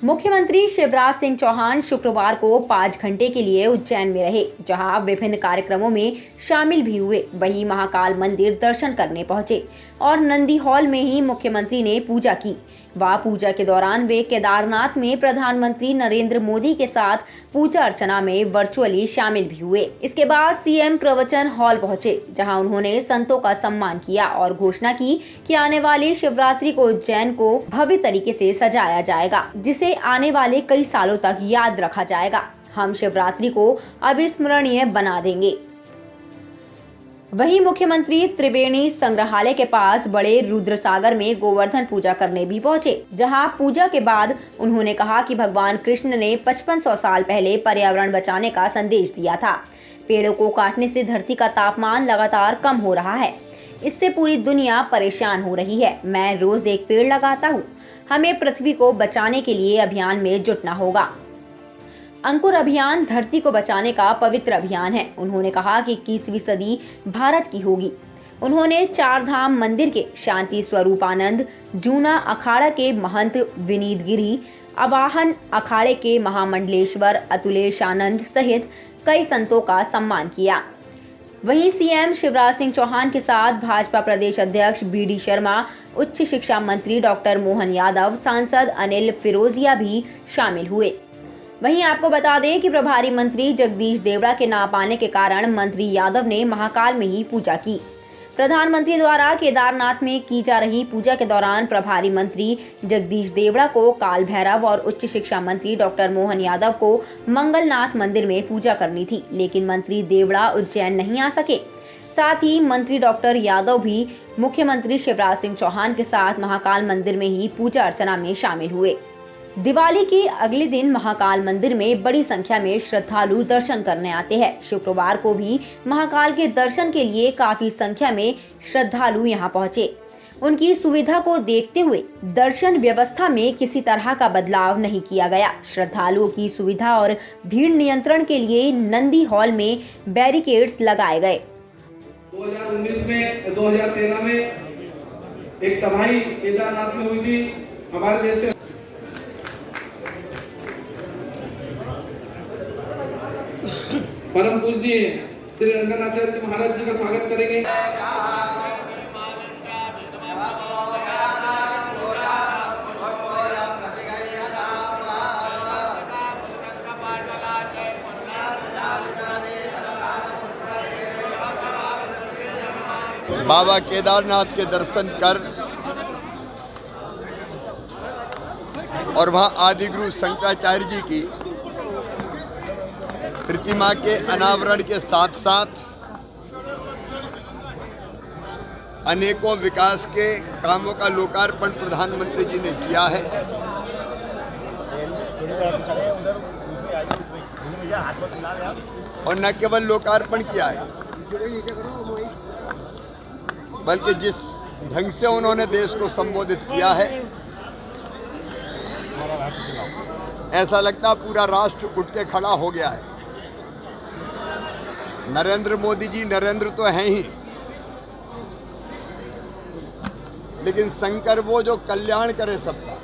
मुख्यमंत्री शिवराज सिंह चौहान शुक्रवार को 5 घंटे के लिए उज्जैन में रहे, जहां विभिन्न कार्यक्रमों में शामिल भी हुए। वहीं महाकाल मंदिर दर्शन करने पहुंचे और नंदी हॉल में ही मुख्यमंत्री ने पूजा की। पूजा के दौरान वे केदारनाथ में प्रधानमंत्री नरेंद्र मोदी के साथ पूजा अर्चना में वर्चुअली शामिल भी हुए। इसके बाद सीएम प्रवचन हॉल पहुंचे, जहां उन्होंने संतों का सम्मान किया और घोषणा की कि आने वाली शिवरात्रि को उज्जैन को भव्य तरीके से सजाया जाएगा, जिसे आने वाले कई सालों तक याद रखा जाएगा। हम शिवरात्रि को अविस्मरणीय बना देंगे। वहीं मुख्यमंत्री त्रिवेणी संग्रहालय के पास बड़े रुद्रसागर में गोवर्धन पूजा करने भी पहुंचे, जहां पूजा के बाद उन्होंने कहा कि भगवान कृष्ण ने 5500 साल पहले पर्यावरण बचाने का संदेश दिया था। पेड़ों को काटने से धरती का तापमान लगातार कम हो रहा है। इससे पूरी दुनिया परेशान हो रही है। मैं रोज एक पेड़ लगाता हूँ। हमें पृथ्वी को बचाने के लिए अभियान में जुटना होगा। अंकुर अभियान धरती को बचाने का पवित्र अभियान है। उन्होंने कहा कि 21वीं सदी भारत की होगी। उन्होंने चार धाम मंदिर के शांति स्वरूपानंद, जूना अखाड़ा के महंत विनीत गिरी, अवाहन अखाड़े के महामंडलेश्वर अतुलेशानंद सहित कई संतों का सम्मान किया। वहीं सीएम शिवराज सिंह चौहान के साथ भाजपा प्रदेश अध्यक्ष बीडी शर्मा, उच्च शिक्षा मंत्री डॉक्टर मोहन यादव, सांसद अनिल फिरोजिया भी शामिल हुए। वहीं आपको बता दें कि प्रभारी मंत्री जगदीश देवड़ा के ना पाने के कारण मंत्री यादव ने महाकाल में ही पूजा की। प्रधानमंत्री द्वारा केदारनाथ में की जा रही पूजा के दौरान प्रभारी मंत्री जगदीश देवड़ा को काल भैरव और उच्च शिक्षा मंत्री डॉक्टर मोहन यादव को मंगलनाथ मंदिर में पूजा करनी थी, लेकिन मंत्री देवड़ा उज्जैन नहीं आ सके। साथ ही मंत्री डॉक्टर यादव भी मुख्यमंत्री शिवराज सिंह चौहान के साथ महाकाल मंदिर में ही पूजा अर्चना में शामिल हुए। दिवाली के अगले दिन महाकाल मंदिर में बड़ी संख्या में श्रद्धालु दर्शन करने आते हैं। शुक्रवार को भी महाकाल के दर्शन के लिए काफी संख्या में श्रद्धालु यहां पहुंचे। उनकी सुविधा को देखते हुए दर्शन व्यवस्था में किसी तरह का बदलाव नहीं किया गया। श्रद्धालुओं की सुविधा और भीड़ नियंत्रण के लिए नंदी हॉल में बैरिकेड्स लगाए गए। 2019 में 2013 में एक तबाही केदारनाथ में हुई थी। हमारे देश के परम पूज्य श्री रंगनाचार्य महाराज जी का स्वागत करेंगे। बाबा केदारनाथ के दर्शन कर और वहाँ आदिगुरु शंकराचार्य जी की प्रतिमा के अनावरण के साथ साथ अनेकों विकास के कामों का लोकार्पण प्रधानमंत्री जी ने किया है। और न केवल लोकार्पण किया है, बल्कि जिस ढंग से उन्होंने देश को संबोधित किया है, ऐसा लगता पूरा राष्ट्र उठ के खड़ा हो गया है। नरेंद्र मोदी जी नरेंद्र तो हैं ही, लेकिन शंकर वो जो कल्याण करे सबका,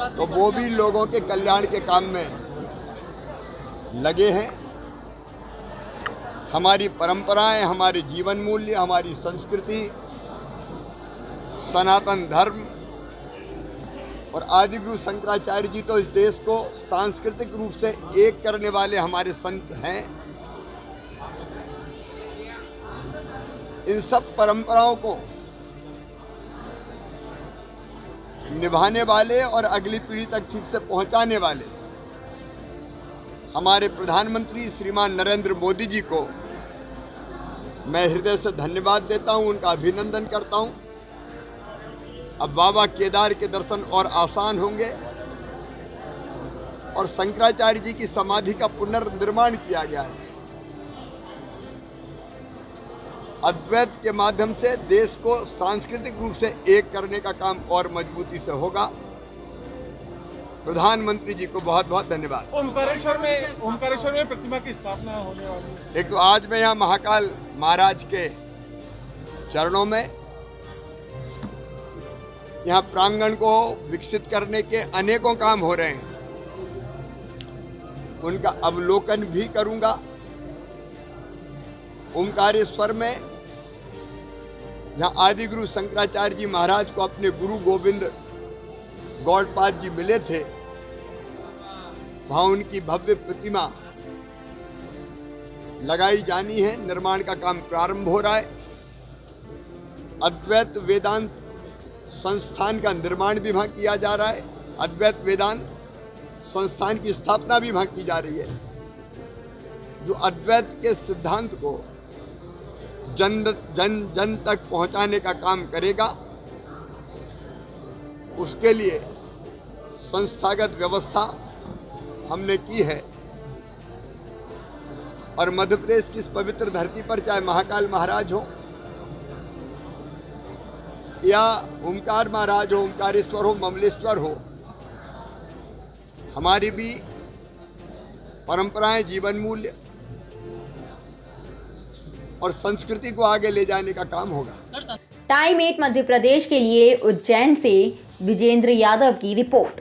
तो वो भी लोगों के कल्याण के काम में लगे हैं। हमारी परंपराएं, हमारे जीवन मूल्य, हमारी संस्कृति, सनातन धर्म और आदिगुरु शंकराचार्य जी तो इस देश को सांस्कृतिक रूप से एक करने वाले हमारे संत हैं। इन सब परंपराओं को निभाने वाले और अगली पीढ़ी तक ठीक से पहुंचाने वाले हमारे प्रधानमंत्री श्रीमान नरेंद्र मोदी जी को मैं हृदय से धन्यवाद देता हूं, उनका अभिनंदन करता हूं। अब बाबा केदार के दर्शन और आसान होंगे और शंकराचार्य जी की समाधि का पुनर्निर्माण किया गया है। अद्वैत के माध्यम से देश को सांस्कृतिक रूप से एक करने का काम और मजबूती से होगा। प्रधानमंत्री जी को बहुत बहुत धन्यवाद। ओमकारेश्वर में प्रतिमा की स्थापना होने वाली। एक तो आज मैं यहाँ महाकाल महाराज के चरणों में यहाँ प्रांगण को विकसित करने के अनेकों काम हो रहे हैं, उनका अवलोकन भी करूंगा। ओंकारेश्वर में जहाँ आदि गुरु शंकराचार्य जी महाराज को अपने गुरु गोविंद गौड़पाद जी मिले थे, वहाँ उनकी भव्य प्रतिमा लगाई जानी है। निर्माण का काम प्रारंभ हो रहा है। अद्वैत वेदांत संस्थान का निर्माण भी वहाँ किया जा रहा है। अद्वैत वेदांत संस्थान की स्थापना भी वहाँ की जा रही है, जो अद्वैत के सिद्धांत को जन जन तक पहुँचाने का काम करेगा। उसके लिए संस्थागत व्यवस्था हमने की है और मध्य प्रदेश की इस पवित्र धरती पर चाहे महाकाल महाराज हो या ओंकार महाराज हो, ओंकारेश्वर हो, ममलेश्वर हो, हमारी भी परंपराएं, जीवन मूल्य और संस्कृति को आगे ले जाने का काम होगा। टाइम 8 मध्य प्रदेश के लिए उज्जैन से विजेंद्र यादव की रिपोर्ट।